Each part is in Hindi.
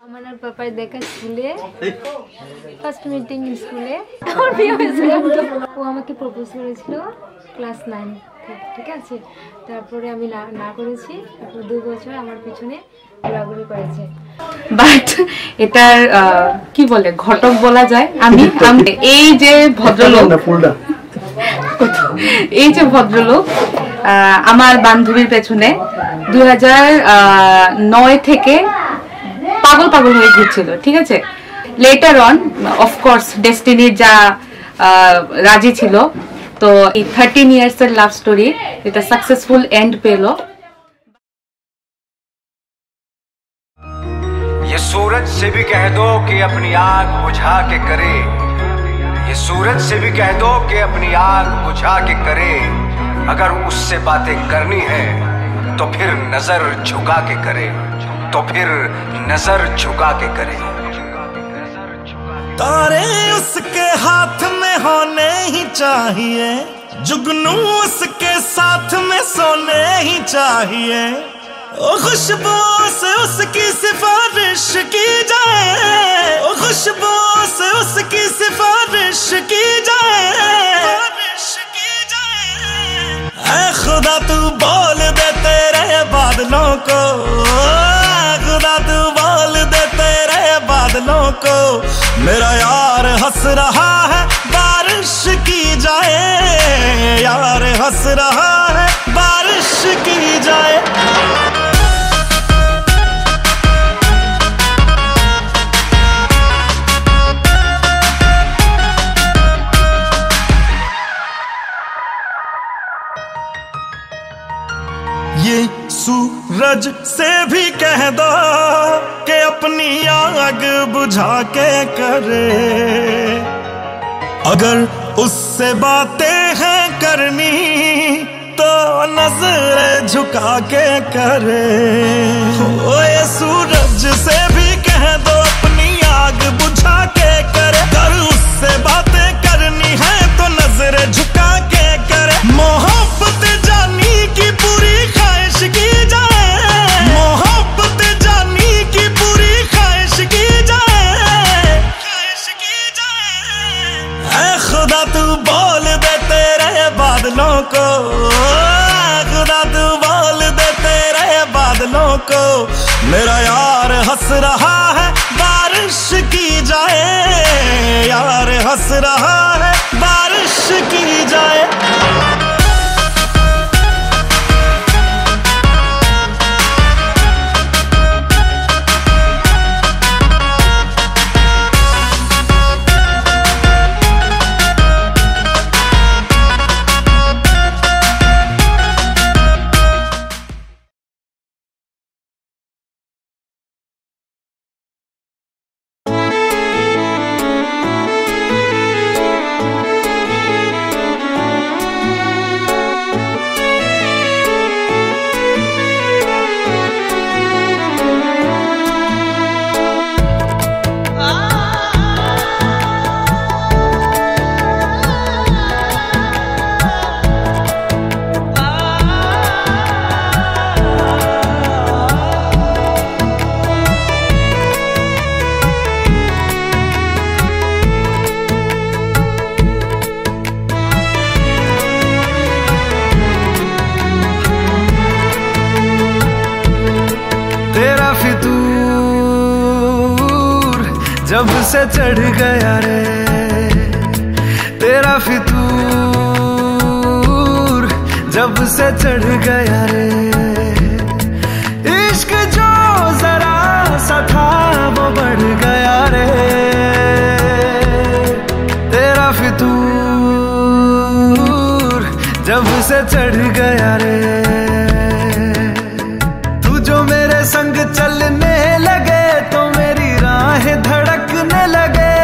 আমার আর পাপার দেখা স্কুলে ফার্স্ট মিটিং স্কুলে আমার বিয়ে হয়েছিল। ও আমাকে প্রপোজ করেছিল ক্লাস 9 ঠিক আছে। তারপরে আমি না করেছি। তারপর 2 বছর আমার পিছনে ঘোরাঘুরি করেছে। বাট এটার কি বলে ঘটক বলা যায়। আমি এই যে ভদ্রলোক আমার বান্ধবীর পেছনে 2009 থেকে পাগল হয়ে গিয়েছিল, ঠিক আছে। লেটার অন অফকোর্স ডেস্টিনির যা রাজি ছিল, তো এই 13 ইয়ার্স এর লাভ স্টোরি এটা সাকসেসফুল এন্ড পেলো। ये सूरज से भी कह दो कि अपनी आग बुझा के करे, ये सूरज से भी कह दो कि अपनी आग बुझा के करे। अगर उससे बातें करनी है तो फिर नजर झुका के करे, तो फिर नजर झुका के करे। तारे उसके हाथ में होने ही चाहिए, जुगनू उसके साथ में सोने ही चाहिए। ओ खुशबू से उसकी सिफारिश की जाए, ओ खुशबू से उसकी सिफारिश की जाए। ऐ खुदा तू बोल दे तेरे बादलों को, खुदा तू बोल दे तेरे बादलों को, मेरा यार हंस रहा है बारिश की जाए, यार हंस रहा है बारिश की जाए। ये सूरज से भी कह दो कि अपनी आग बुझा के करे, अगर उससे बातें हैं करनी तो नजर झुका के करे। ओ ये सूरज से भी कह दो अपनी आग बुझा के करे, अगर उससे बातें करनी है तो नजर झुका के करे। मोहब्बत जानी की पूरी ख्वाहिश की जाए, मोहब्बत जानी की पूरी ख्वाहिश की जाए, ख्वाहिश की जाए। ऐ खुदा तू बोल दे तेरे बादलों को, खुदा तू बोल दे तेरे बादलों को, मेरा यार हंस रहा है बारिश की जाए, यार हंस रहा है बारिश की जाए। जब से चढ़ गया रे तेरा फितूर, जब से चढ़ गया रे इश्क जो जरा सा था वो बढ़ गया रे तेरा फितूर, जब से चढ़ गया रे। तू जो मेरे संग चलने लगे तो मेरी राहें धड़कने लगे,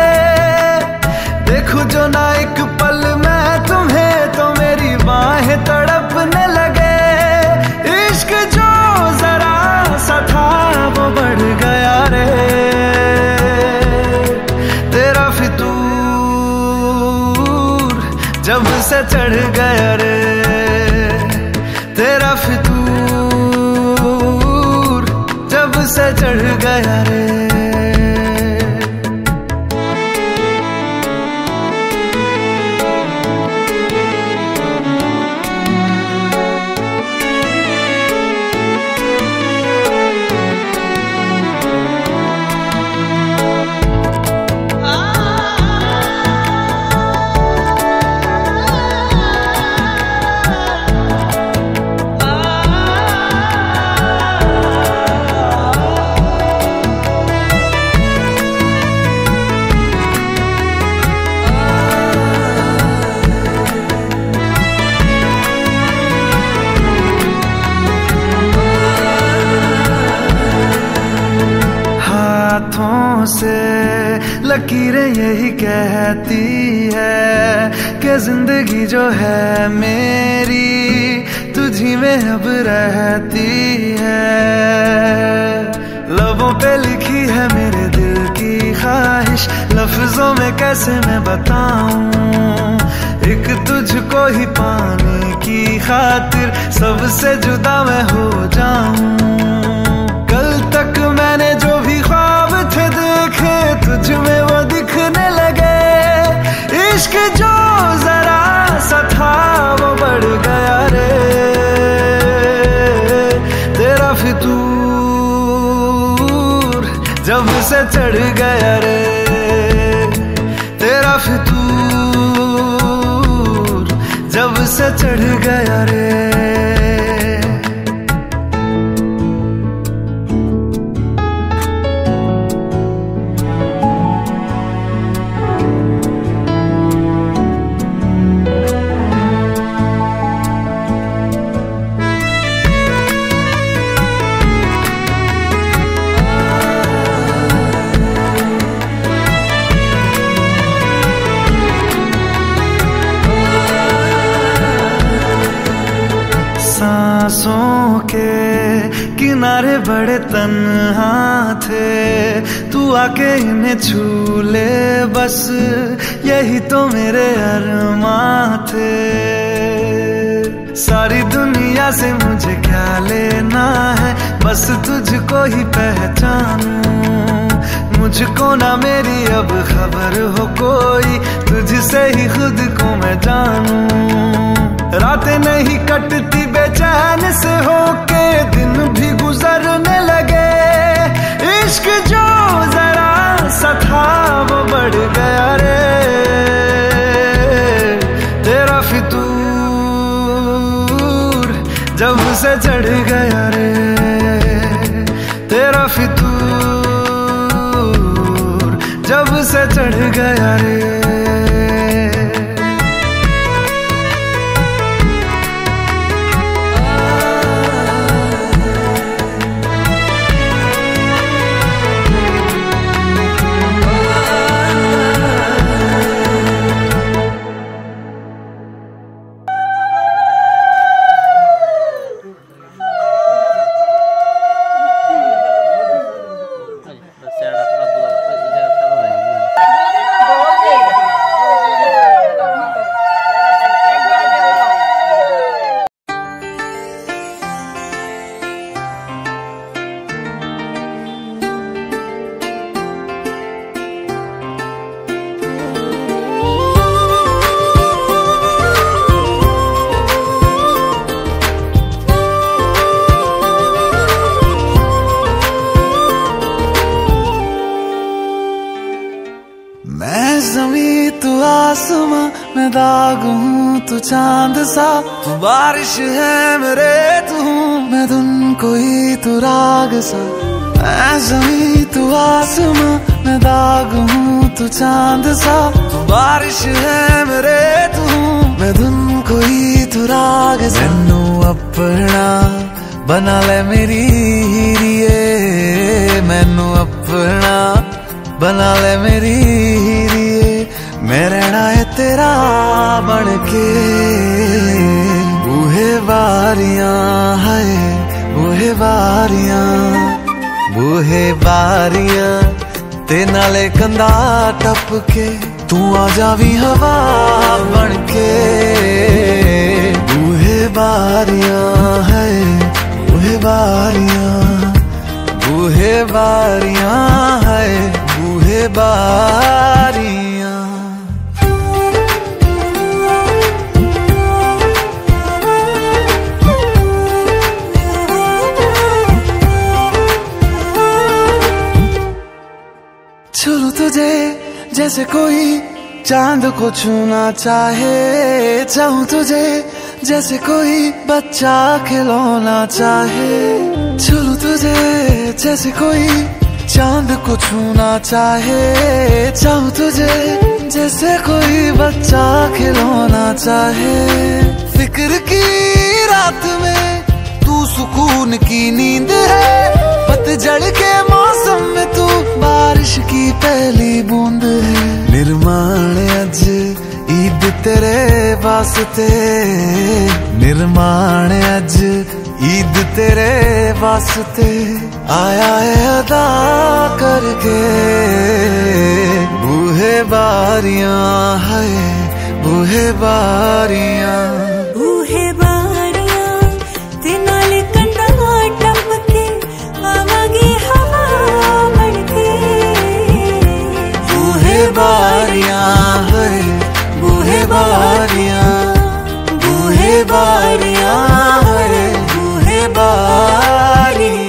देखूं जो ना एक पल मैं तुम्हें तो मेरी बाहें तड़पने लगे। इश्क जो जरा सा था वो बढ़ गया रे तेरा फितूर, जब से चढ़ गया रे तेरा फितूर, जब से चढ़ गया रे। हाथों से लकीरें यही कहती है कि जिंदगी जो है मेरी तुझी में अब रहती है। लबों पे लिखी है मेरे दिल की ख्वाहिश, लफ्जों में कैसे मैं बताऊं, एक तुझको ही पाने की खातिर सबसे जुदा मैं हो जाऊं। कल तक मैंने जो भी ख्वाब थे देखे तुझ में वो दिखने लगे। इश्क जो जरा सा था वो बढ़ गया रे तेरा फितूर, जब से चढ़ गया रे तेरा फितूर, जब से चढ़ गया रे। सांसों के किनारे बड़े तन्हा थे, तू आके इन्हें छू ले बस यही तो मेरे अरमां थे। सारी दुनिया से मुझे क्या लेना है, बस तुझको ही पहचानूं। मुझको ना मेरी अब खबर हो कोई, तुझसे ही खुद को मैं जानूं। रातें नहीं कटती बेचैन से होके, दिन भी गुजरने लगे। इश्क जो जरा सा था वो बढ़ गया रे तेरा फितूर, जब से चढ़ गया रे तेरा फितूर, जब से चढ़ गया रे। दाग हूँ तू चांद सा, तू बारिश है मेरे तू मैं धुन कोई तू राग सा, मैं ज़मीं तू आसमां, मैं दाग हूँ तू चांद सा, तू बारिश है मेरे तू मैं धुन कोई तू राग सा। मैनू अपना बना ले मेरी हीरिए, मैनू अपना बना ले मेरी हीरिए, मैं रहना है तेरा बन के। बूहे बारियां है बूहे बारियां, बूहे बारियां ते नाले कंधा टप के, तू आ जावी हवा बन के। बूहे बारियां है बूहे बारियां, बूहे बारियां है बूहे बारियां। छू तुझे जैसे कोई चांद को छूना चाहे, चाहूं तुझे जैसे कोई बच्चा खिलौना चाहे, छू तुझे जैसे कोई चांद को छूना चाहे, चाहूं तुझे जैसे कोई बच्चा खिलौना चाहे। फिक्र की रात में तू सुकून की नींद है, पतझड़ के मौसम में तू बारिश की पहली बूंद है। निर्माण अज ईद तेरे वास्ते, निर्माण अज ईद तेरे वास्ते, आया है अदा करके। बूहे बारियां है बूहे बारियां, बूहे बारियां ते नाले कंधा टपके, आवागी हवा बढ़के। बूहे बारियां है बूहे बारियां, बूहे बारियां है बूहे बारियां।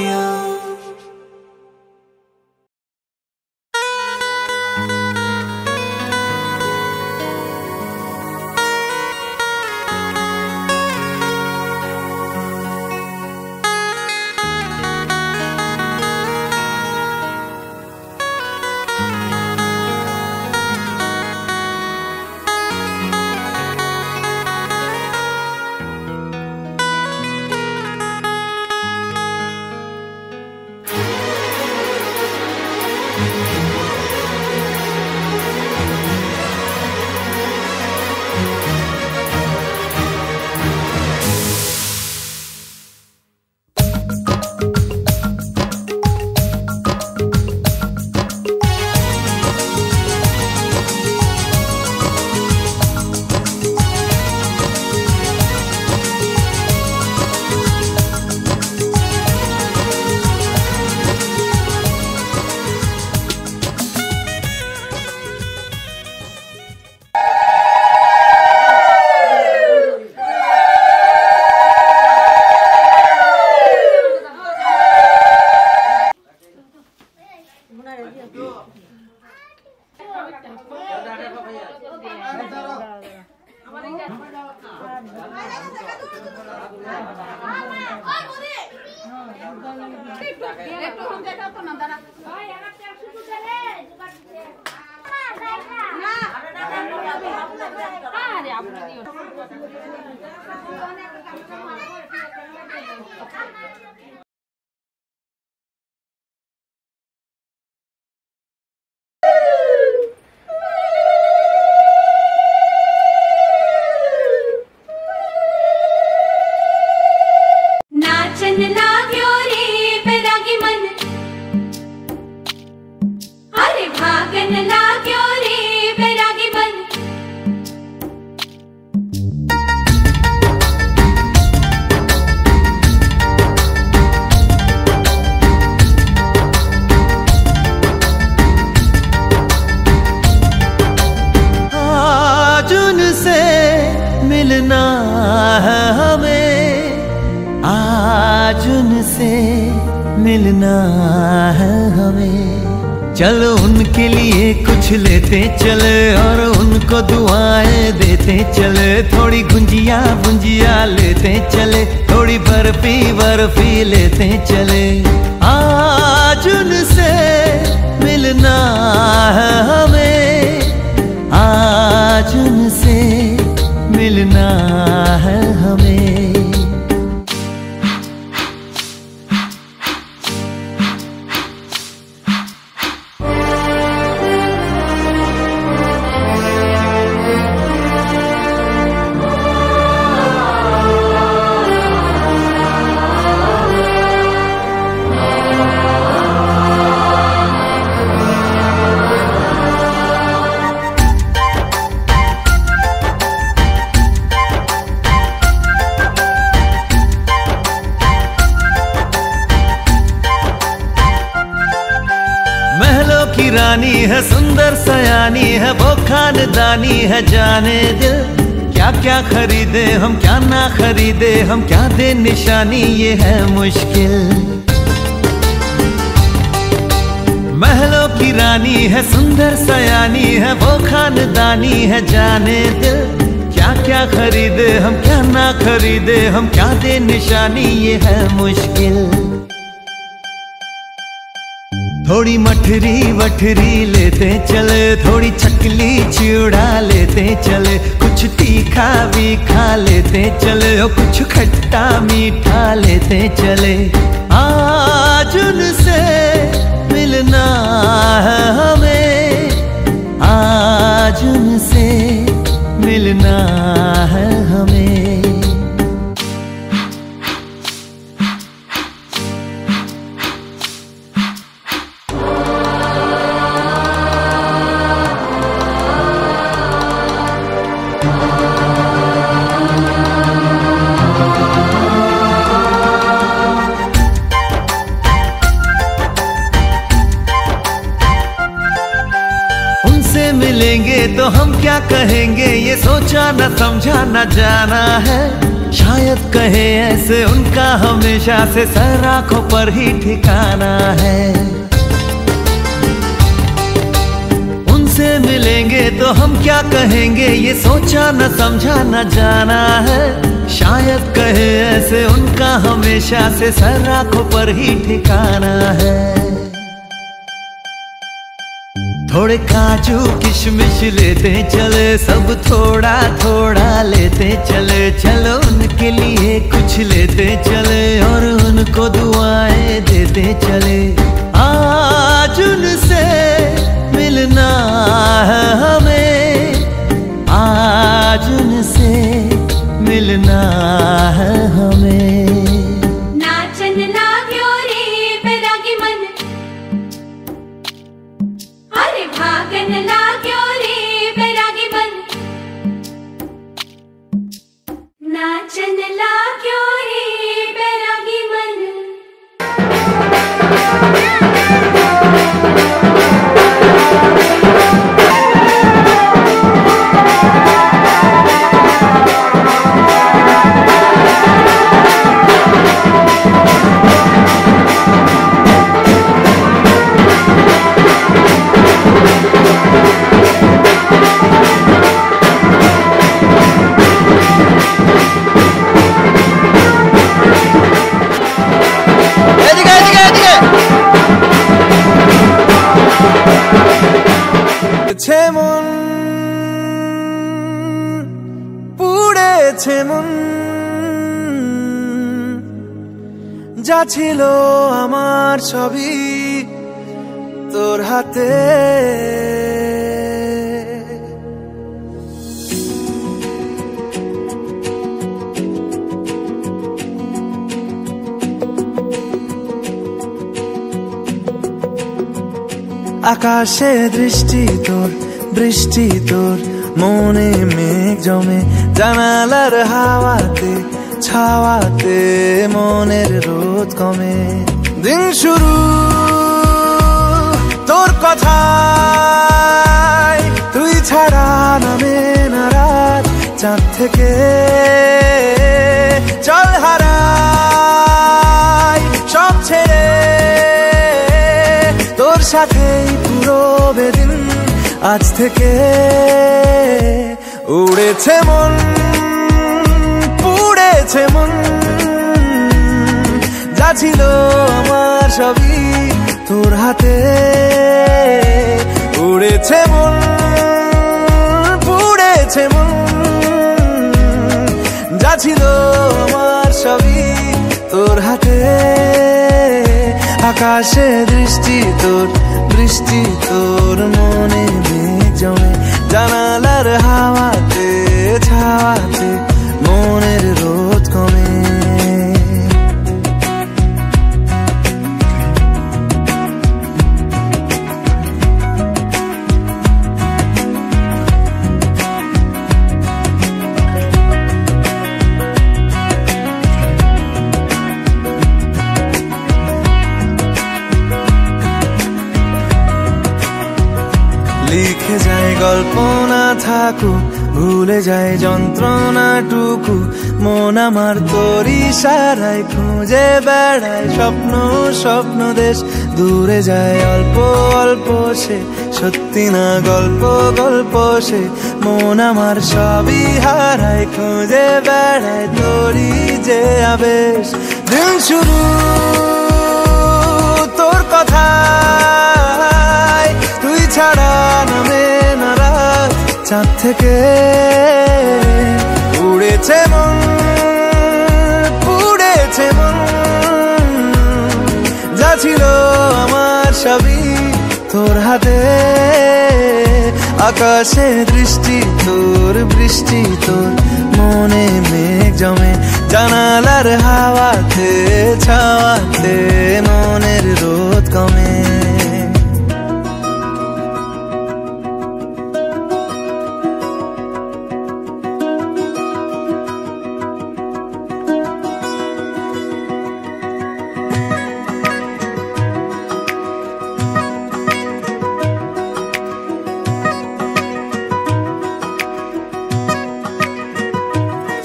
मिलना है हमें, चलो उनके लिए कुछ लेते चले और उनको दुआएं देते चले। थोड़ी गुंजिया गुंजिया लेते चले, थोड़ी बर्फी बर्फी लेते चले। आज उनसे मिलना है हमें, आज उनसे मिलना है हमें। रानी है सुंदर सयानी है, वो खानदानी है जाने दिल। क्या क्या खरीदे हम क्या ना खरीदे हम, क्या दे निशानी ये है मुश्किल। महलों की रानी है सुंदर सयानी है, वो खानदानी है जाने दिल। क्या क्या खरीदे हम क्या ना खरीदे हम, क्या दे निशानी ये है मुश्किल। थोड़ी मठरी वठरी लेते चले, थोड़ी चकली चिड़ा लेते चले। कुछ तीखा भी खा लेते चले और कुछ खट्टा मीठा लेते चले। आज उनसे मिलना है हमें, आज उनसे मिलना है हमें। मिलेंगे तो हम क्या कहेंगे, ये सोचा न समझा न जाना है। शायद कहे ऐसे उनका हमेशा से सर आंखों पर ही ठिकाना है। उनसे मिलेंगे तो हम क्या कहेंगे, ये सोचा न समझा न जाना है। शायद कहे ऐसे उनका हमेशा से सर आंखों पर ही ठिकाना है। थोड़े काजू किशमिश लेते चले, सब थोड़ा थोड़ा लेते चले। चलो उनके लिए कुछ लेते चले और उनको दुआएं देते चले। आज उनसे मिलना है हमें, आज उनसे मिलना है हमें। नाचन लाग्यो रे बैरागी मन, अरे भागन लाग्यो रे बैरागी मन। नाचन लाग्यो रे बैरागी मन। মন পুড়েছে মন, যা ছিল আমার সবই তোর হাতে। আকাশে দৃষ্টি তোর বৃষ্টি তোর, মনে মেঘ জমে জানালার হাওয়াতে ছাওয়াতে মনের রোদ কমে। দিন শুরু তোর কথায়, তুই ছাড়া নামে না রাত। চাঁদ থেকে চল হারাই সব ছেড়ে, তোর সাথেই আজ থেকে উড়েছে মন, পুড়েছে মন, যা ছিল আমার সবই তোর হাতে। উড়েছে মন, পুড়েছে মন, যা ছিল আমার সবই তোর হাতে। আকাশে দৃষ্টি তোর, বৃষ্টি তোর, মনে মেঘ জমে জানালার হাওয়াতে, ছাওয়াতে মনের রোদ কমে। লিখে যায় গল্প না থাকুক, ভুলে যায় যন্ত্রণাটুকু, মন আমার তোর ইশারায় খুঁজে বেড়ায় স্বপ্ন, স্বপ্ন দেশ। দূরে যায় অল্প অল্প সে, সত্যি না গল্প, গল্প সে। মন আমার সবই হারায়, খুঁজে বেড়ায় তোরই যে আবেশ। দিন শুরু তোর কথায়, তুই ছাড়া নামে না রাত। চাঁদ থেকে উড়েছে মন, পুড়েছে মন, যা ছিল আমার সবই তোর হাতে। আকাশে দৃষ্টি তোর, বৃষ্টি তোর, মনে মেঘ জমে জানালার হাওয়াতে, ছাওয়াতে মনের রোদ কমে।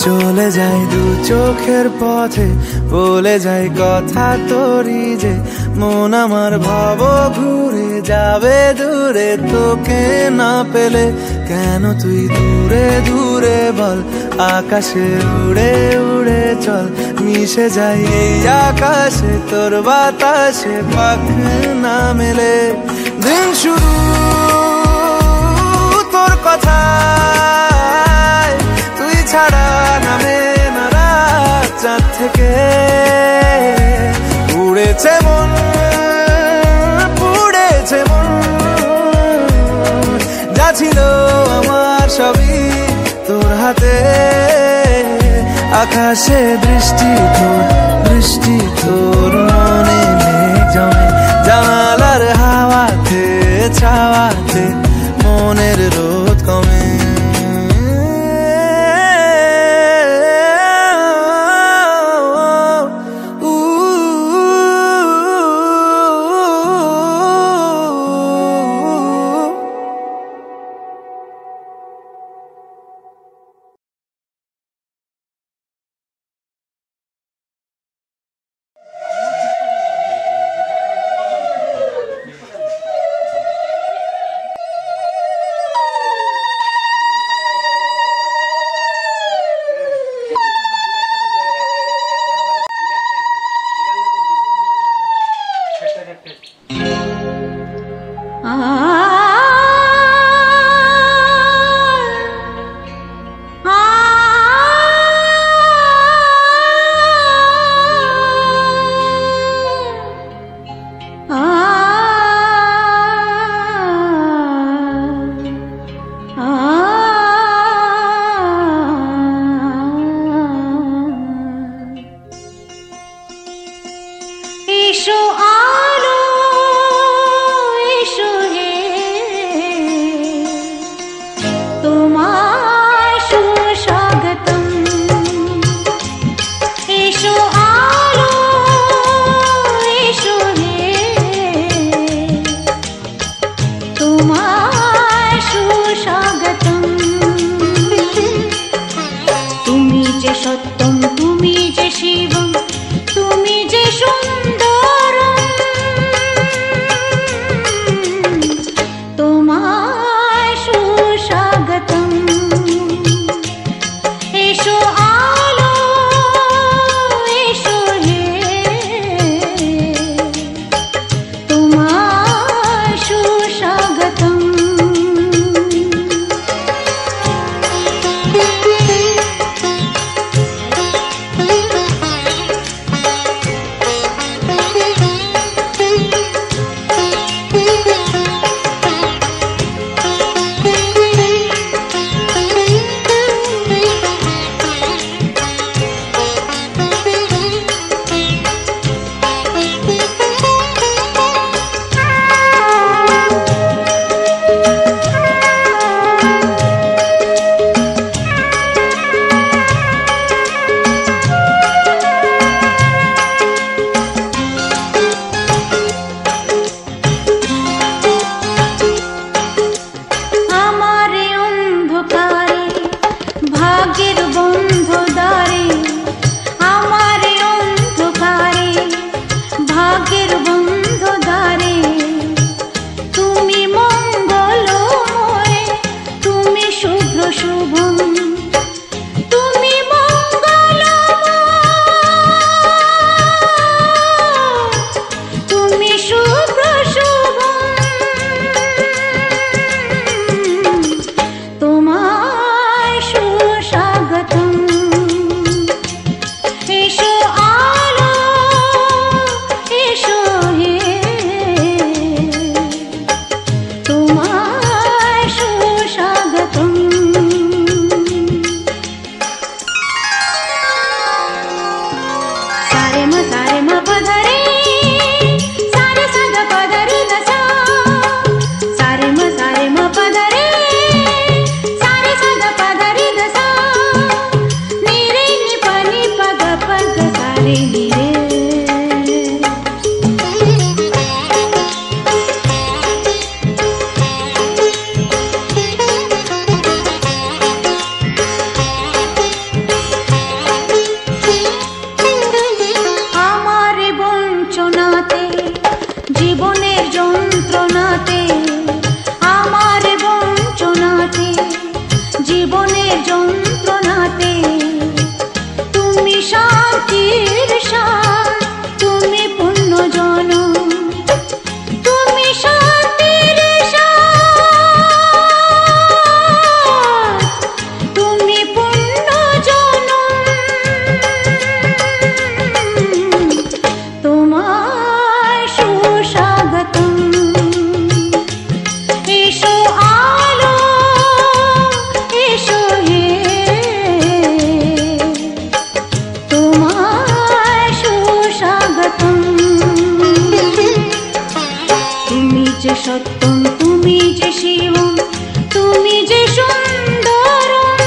চলে যায় দু চোখের পথে, বলে যায় কথা তোরই যে। মন আমার ভাব ঘুরে যাবে দূরে, তোকে না পেলে কেন তুই দূরে দূরে বল। আকাশে উড়ে উড়ে চল, মিশে যাই এই আকাশে তোর বাতাসে, পাখ না মেলে। দিন শুরু তোর কথায়, তুই ছাড়া নামে না রাত। চাঁদ থেকে উড়েছে মন, পুড়েছে মন, যা ছিল আমার সবই তোর হাতে। আকাশে দৃষ্টি তোর, বৃষ্টি তোর, মনে মেঘ জমে জানালার হাওয়াতে, ছাওয়াতে মনের রোদ কমে। एषो आलो एषो हे तुम्हाय सुस्वागतम् सारे म पधरे सारे सद पधरे दसा सारे म पधरे सारे सद पधरे दसा नीरे नि पनि पग पग सारे नीरे জীবনের যন্ত্রণাতে আমার বঞ্চনাতে জীবনের যন্ত্রণাতে তুমি শান্তির সার তুমি পুণ্য জন তুমি শান্তির সার তুমি পুণ্য জন তোমায় সুস্বাগতম এসো আলো এসো হে তোমায় সুস্বাগতম তুমি যে সত্যম তুমি যে শিবম তুমি যে সুন্দরম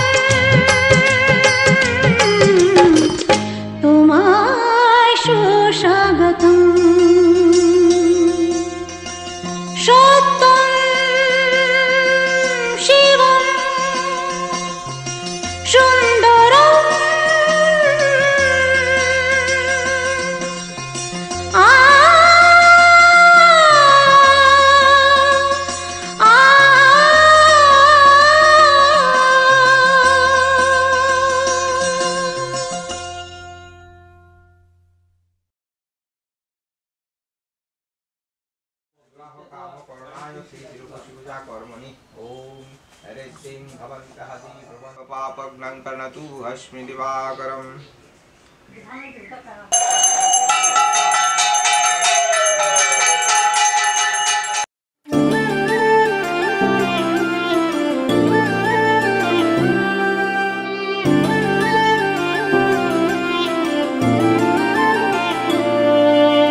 তোমায় সুস্বাগতম সত্যম শিবম সুন্দরম पापग्नं कर्णतु अस्मि दिवाकरम्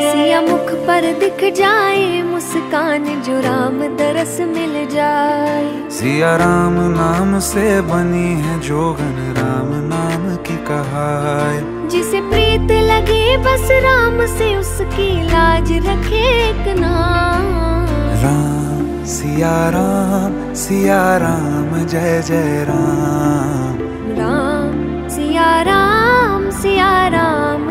सिया मुख पर दिख जाए मुस्कान जो राम दरस मिल जाए सिया राम नाम से बनी है जोगन राम नाम की कहाय जिसे प्रीत लगे बस राम से उसकी लाज रखे एक नाम राम सिया राम जय जय राम राम सिया राम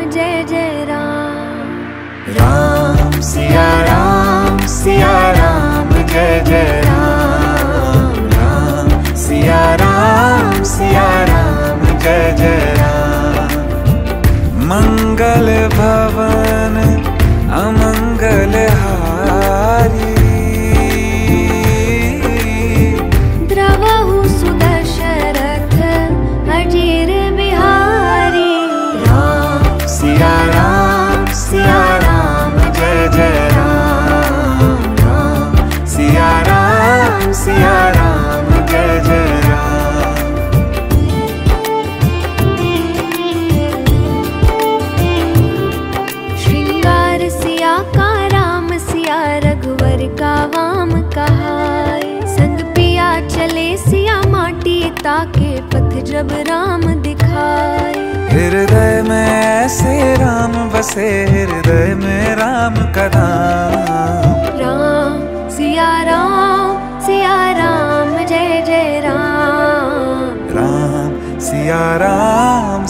जय जय राम राम सिया राम जय जय राम राम सिया राम जय जय राम मंगल भवन अमंगल हारी द्रवहु सुदशरथ अजीर बिहारी राम सिया राम जय जय राम राम सिया राम जय जय राम श्रृंगार सिया का राम सिया रघुवर का वाम कहाय संग पिया चले सिया माटी ताके पथ जब राम दिखाए हृदय में ऐसे राम बसे हृदय में राम का नाम राम सिया राम जय जय राम राम सिया राम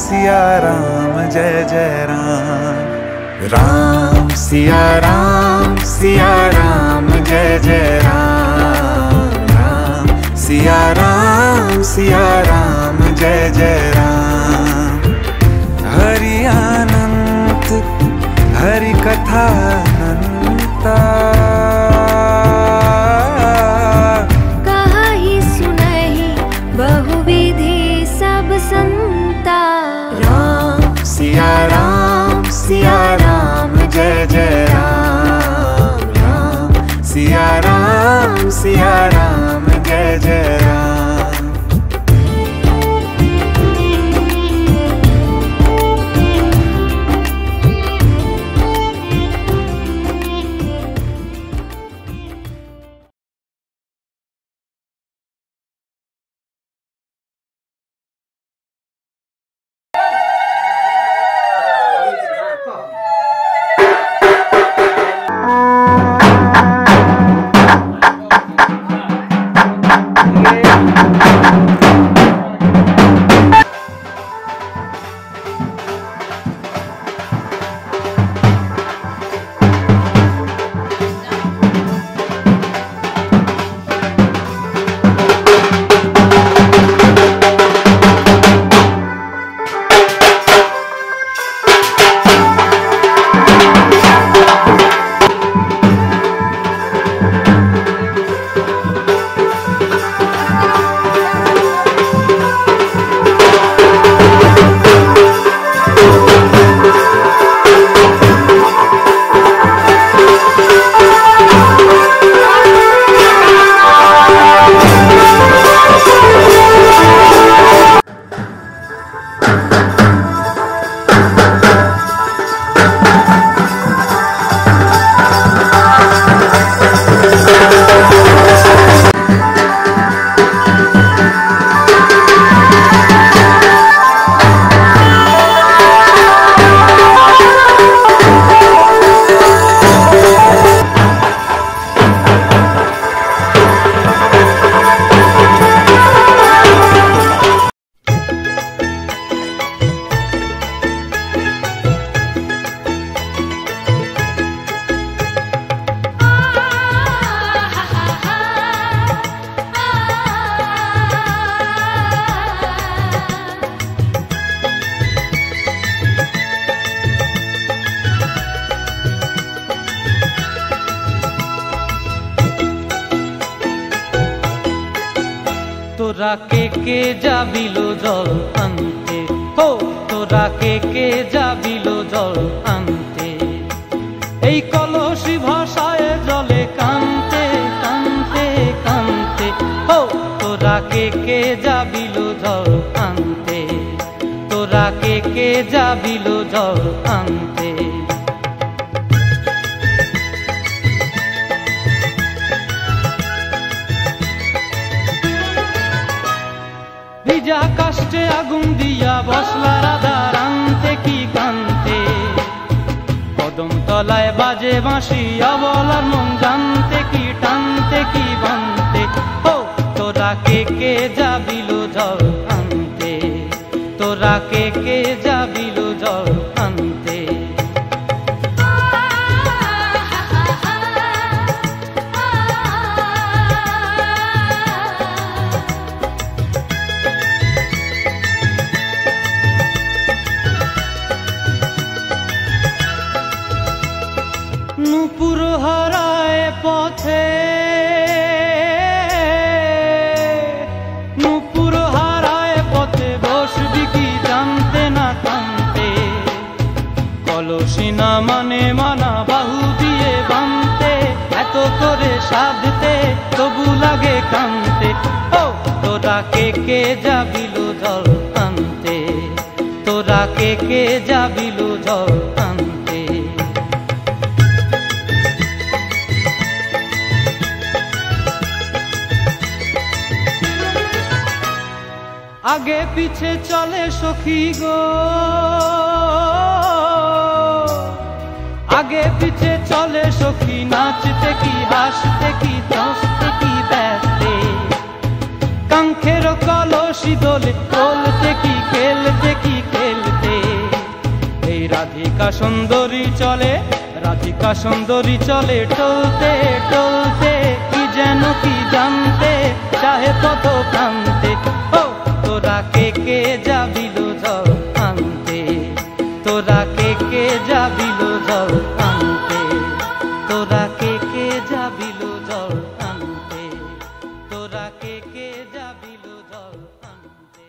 जय जय राम राम सिया राम जय जय राम राम सिया राम जय जय राम हरि अनंत हरि कथा अनंता कहि सुनहि बहुविधि सब संता राम सिया राम তোরা কে যাবিল জল আনতে, ও তোরা কে যাবিল জল আনতে, এই কলসি ভাষায় জলে কানতে কানতে কানতে, ও তোরা কে যাবিল জল আনতে, তোরা কে যাবিল জল আনতে। ভিজা কাষ্টে আগুন দিয়া বসলা রাধা রানতে কি কানতে, কদম তলায় বাজে বাঁশি অবলার মন জানতে কি টানতে কি বানতে, ও তোরা কে যাবিল জল আনতে, তোরা কে যাবিল জল আনতে। নূপুর হারায় পথে, নূপুর হারায় পথে বসবি কি জানতে না কানতে, কলসি না মানে মানা বাহু দিয়ে বানতে, এত করে সাধতে তবু লাগে কানতে, ও তোরা কে যাবিল জল আনতে, তোরা কে যাবিল জল আনতে। আগে পিছে চলে সখী গো, আগে পিছে চলে সখী, নাচতে কি হাসতে কি হাসতে কি ব্যস্তে, কাঙ্ক্ষের কলসি দোলে তোলতে কি খেলতে কি খেলতে, এই রাধিকা সুন্দরী চলে, রাধিকা সুন্দরী চলে টলতে টলতে, কি যেন কি জানতে চাহে কত কানতে, ও তোরা কে যাবিল জল আনতে, তোরা কে যাবিল জল আনতে, তোরা কে যাবিল জল আনতে, তোরা কে যাবিল জল আনতে।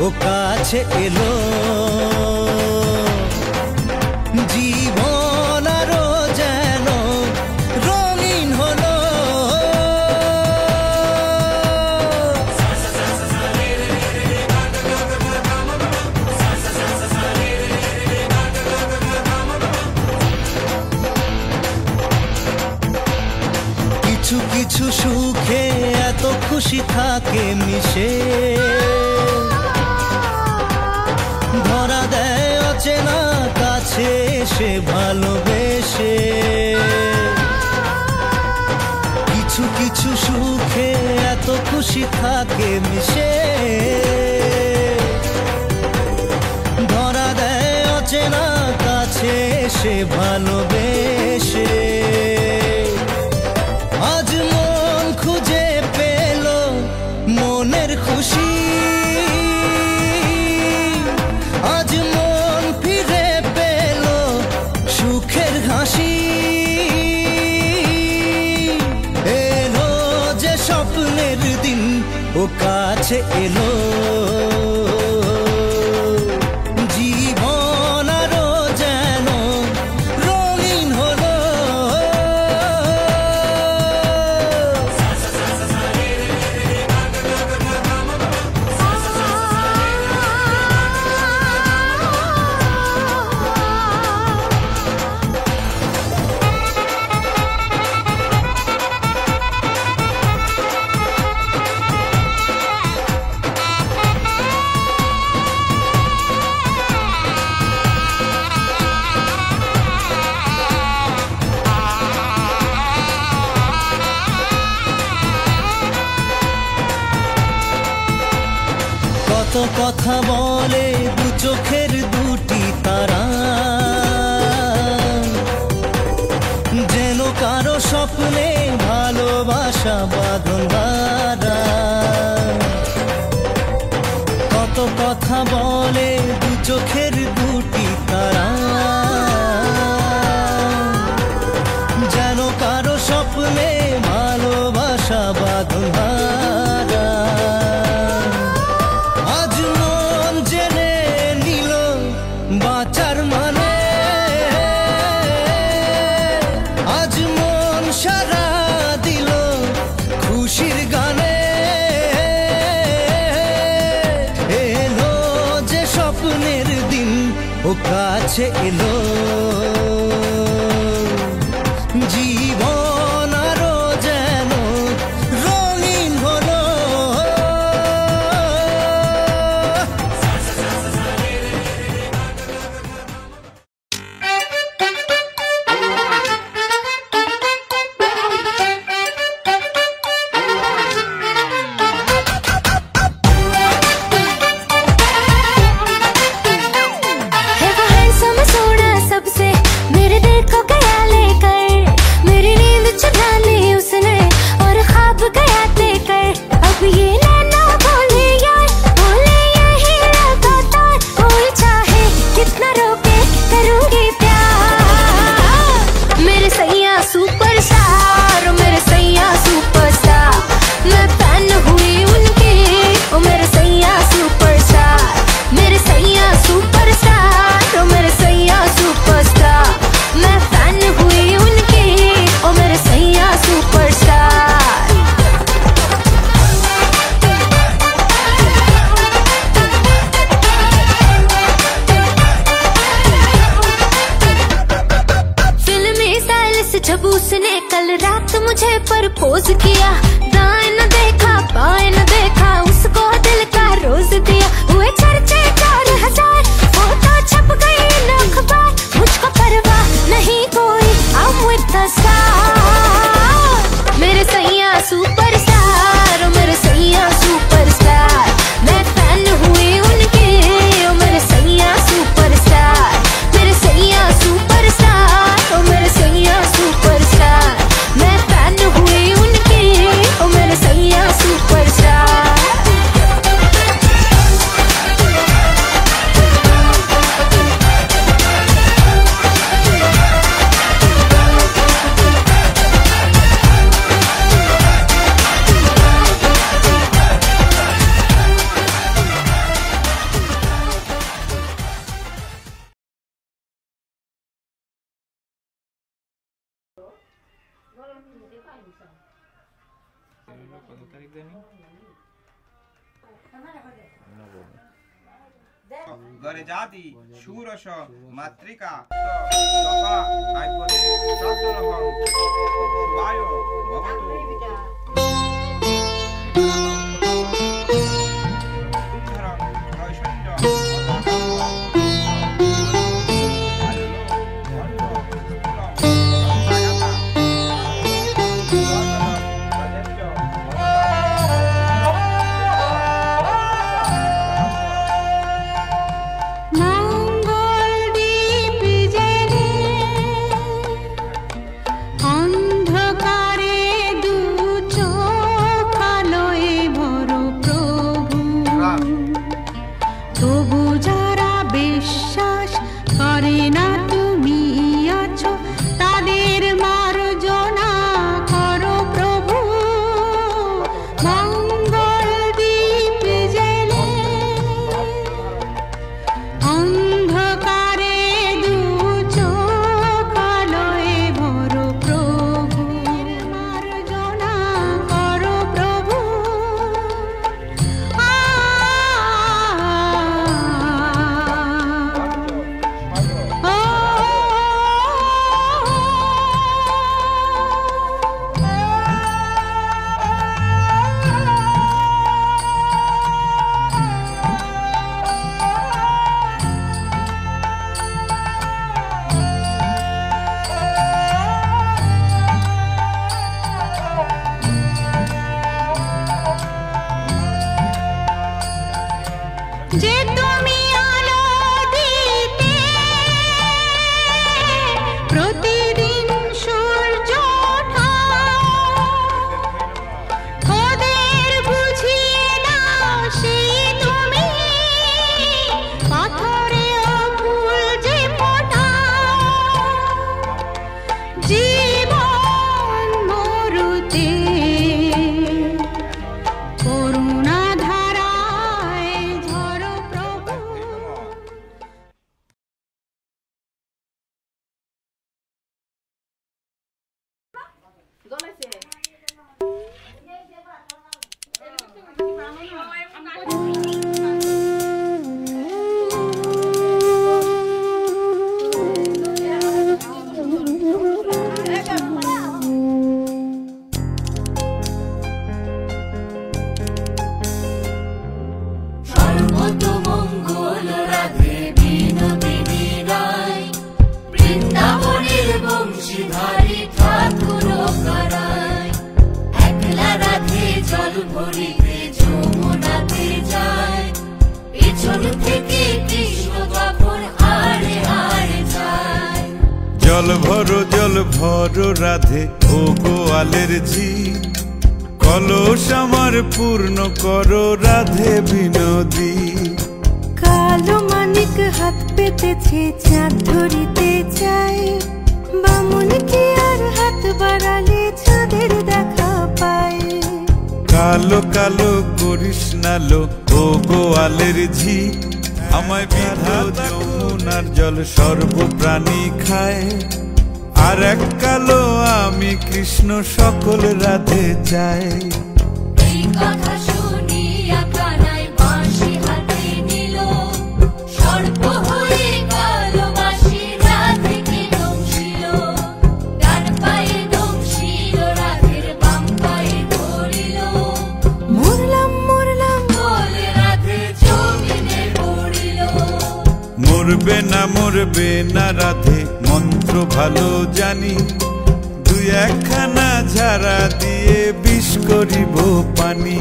ও কাছে এলো জীবন আরো যেন রঙিন হলো কিছু কিছু সুখে এত খুশি থাকে মিশে ধরা দেয় অচেনা কাছে সে ভালোবেসে কিছু কিছু সুখে এত খুশি থাকে মিশে ধরা দেয় অচেনা কাছে সে ভালোবেসে আজ মন খুঁজে পেল মনের খুশি আজ মন ফিরে পেল সুখের হাসি এলো যে স্বপ্নের দিন ও কাছে এলো জীবন আরো যেন রঙিন হলো কত কথা বলে দু চোখের দুটি তারা যেন কারো স্বপ্নে ভালোবাসা বাঁধন ধরা কত কথা বলে দু চোখের দুটি তারা যেন কারো স্বপ্নে ভালোবাসা বাঁধন ধরা আজ মন জেনে নিল বাঁচার মানে আজ মন সারা দিল খুশির গানে এলো যে স্বপ্নের দিন ও কাছে এলো জীবন আরো যেন রঙিন হলো सबसे रोज किया, दाएं न देखा बाएं न देखा, उसको दिल का रोज दिया। हुए चर्चे 4000, फोटो छप गई न अखबार, मुझको परवाह नहीं कोई, I'm with the star। मेरे सैया सुपरस्टार, मेरे सैया सुपरस्टार, मैं फैन हुई उनके, मेरे सैया सुपरस्टार, मेरे सैया सुपरस्टार, मेरे सैया सुपरस्टार, मैं फैन हुई उनके, मेरे सैया सुपरस्टार। গরে জাতি সুরস মাতৃকা জপা আইপদে শাস্ত্রহং শুভায় ভবতু। জল ভরো রাধে ও গোয়ালের ঝি, কলস আমার পূর্ণ করো রাধে বিনোদী। কালো মানিক হাত পেতেছে চাঁদ ধরিতে চায়, বামুন কি আর হাত বাড়ালে চাঁদের দেখা পায়। কালো কালো করিস নালো ও গোয়ালের ঝি, আমায় বিধা যমুনার জল সর্বপ্রাণী খায়। আর এক কালো আমি কৃষ্ণ সকল রাধে চাই। এই কথা শুনিয়া কানাই বাঁশি হাতে নিল, সর্প হয়ে কালো বাঁশি রাধেকে দংশিল। ডান পায়ে দংশিল রাধের, বাম পায়ে মরবে না রাধে মন্ত্র ভালো জানি, দুই একখানা ঝাড়া দিয়ে বিষ করিব পানি।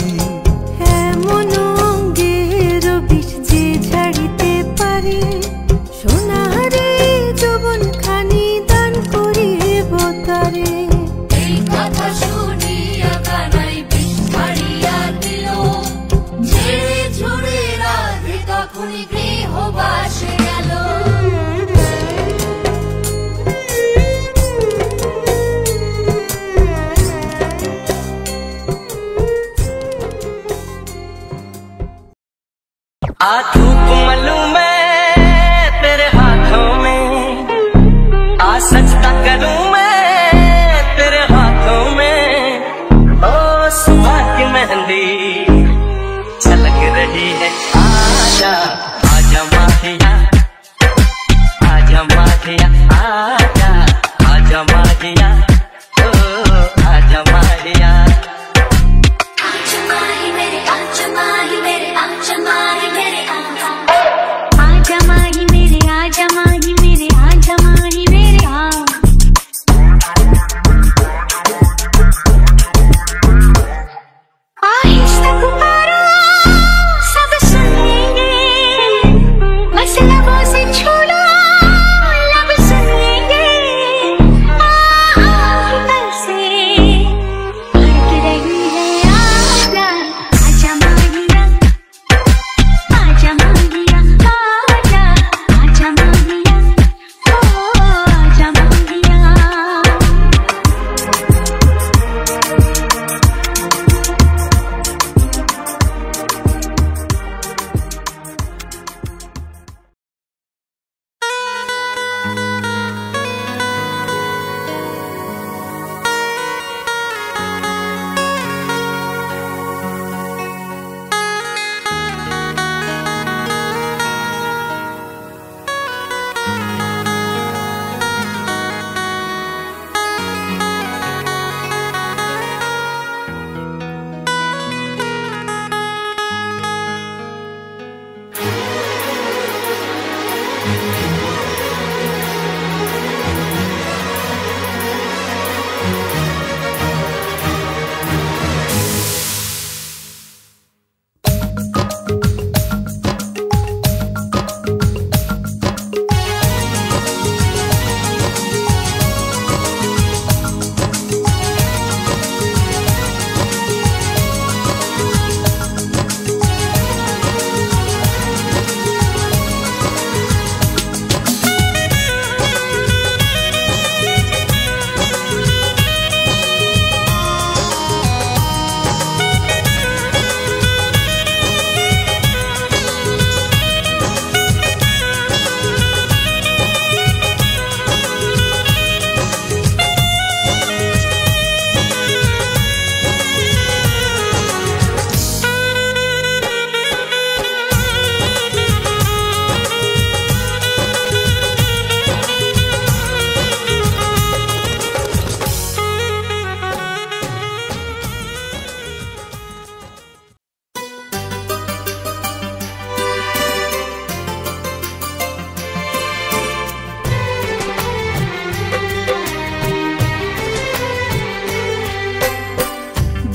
এমন অঙ্গের বিষ যে ঝাড়িতে পারে, সোনারে যৌবন খানি দান করিব তারে। এই কথা শুনিয়া কানাই বিষ ছাড়িয়া দিল, ঝেড়ে ঝুড়ে রাধে তখনই গৃহবাসে গেল। धूप मलूं मैं तेरे हाथों में, आ सजदा करूं मैं तेरे हाथों में। ओ सुबह की मेहंदी छलक रही है, आजा आजा माहिया, आजा माहिया, आजा आजा माहिया, ओ आजा माहिया। आजा माही मेरे, आजा माही मेरे, आजा माही मेरे, आजा माही मेरे, आजा माही मेरे, आजा माही मेरे, आहिस्ता पुकारो सब सुन लेंगे, बस लबों से छू लो लब सुन लेंगे। अंदर से भड़क रही है, आजा आजा माहिया, आजा माहिया, आजा आजा माहिया, ओ आजा माहिया।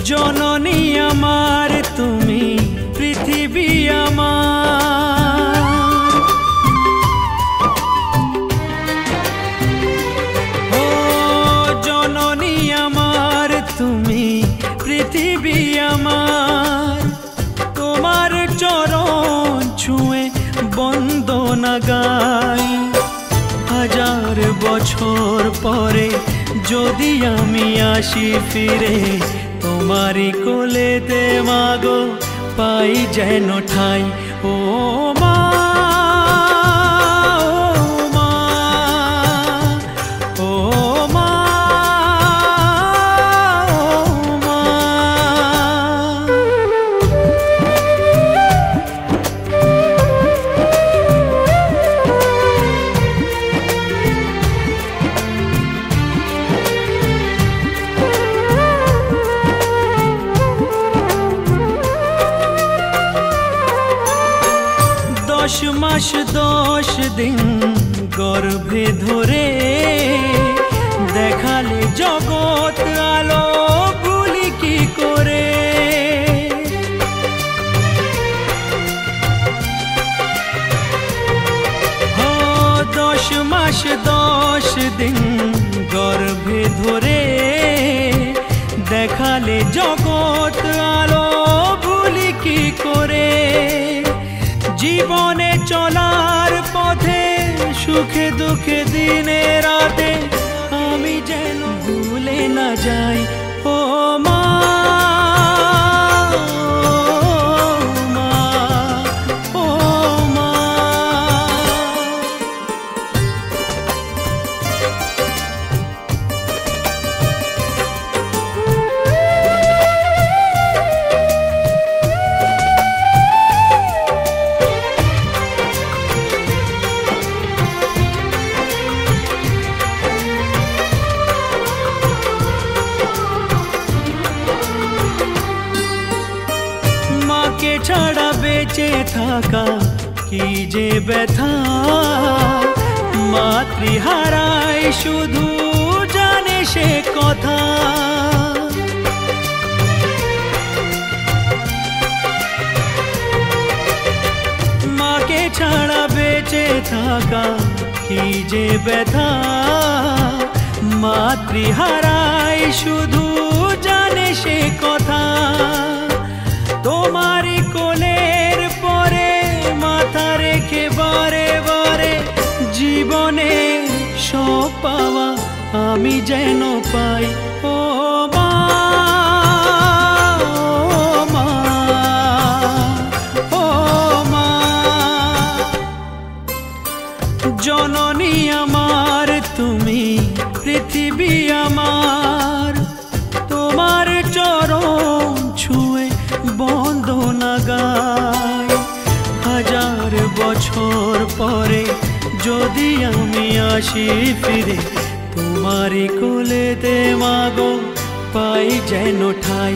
জননী আমার তুমি পৃথিবী আমার, ও জননী আমার তুমি পৃথিবী আমার। তোমার চরণ ছুঁয়ে বন্দনা গাই, হাজার বছর পরে যদি আমি আসি ফিরে, তোমারি কোলেতে মাগো পাই যেন ঠাই। ও মা, ও মা, ও মা, মাস 10 দিন গর্ভে ধরে দেখালে জগৎ আলো ভুলি কি করে। 10 মাস 10 দিন গর্ভে ধরে দেখালে জগৎ আলো ভুলি কি করে। জীবনে চলার পথে সুখে দুঃখে দিনে রাতে আমি যেন ভুলে না যাই ও মা, ও মা। মাকে ছাড়া বেঁচে থাকা কি যে ব্যথা, মাতৃহারাই শুধু জানে সে কথা। মাকে ছাড়া বেঁচে থাকা কি যে ব্যথা, মাতৃহারাই শুধু জানে সে কথা। তোমারই কোলের পরে মাথা রেখে বারে বারে জীবনে সব পাওয়া আমি যেন পাই ও মা, ও মা, ও মা। জননী আমার তুমি, পৃথিবী আমার, তোমার চরণ ছুঁয়ে বন্দনা গাই। 1000 বছর পরে যদি আমি আসি ফিরে তোমারই কোলেতে মাগো, পাই যেন ঠাই